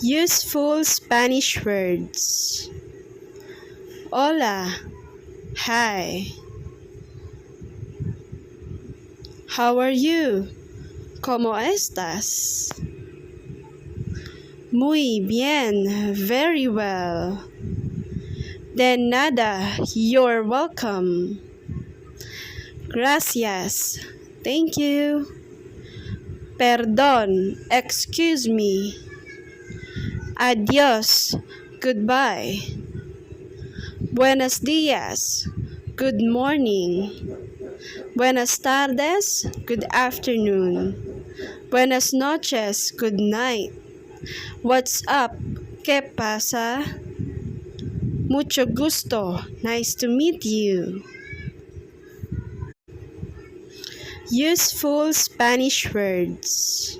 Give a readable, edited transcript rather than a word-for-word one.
Useful Spanish words. Hola. Hi. How are you? ¿Cómo estás? Muy bien. Very well. De nada. You're welcome. Gracias. Thank you. Perdón. Excuse me. Adios. Goodbye. Buenos días. Good morning. Buenas tardes. Good afternoon. Buenas noches. Good night. What's up? ¿Qué pasa? Mucho gusto. Nice to meet you. Useful Spanish words.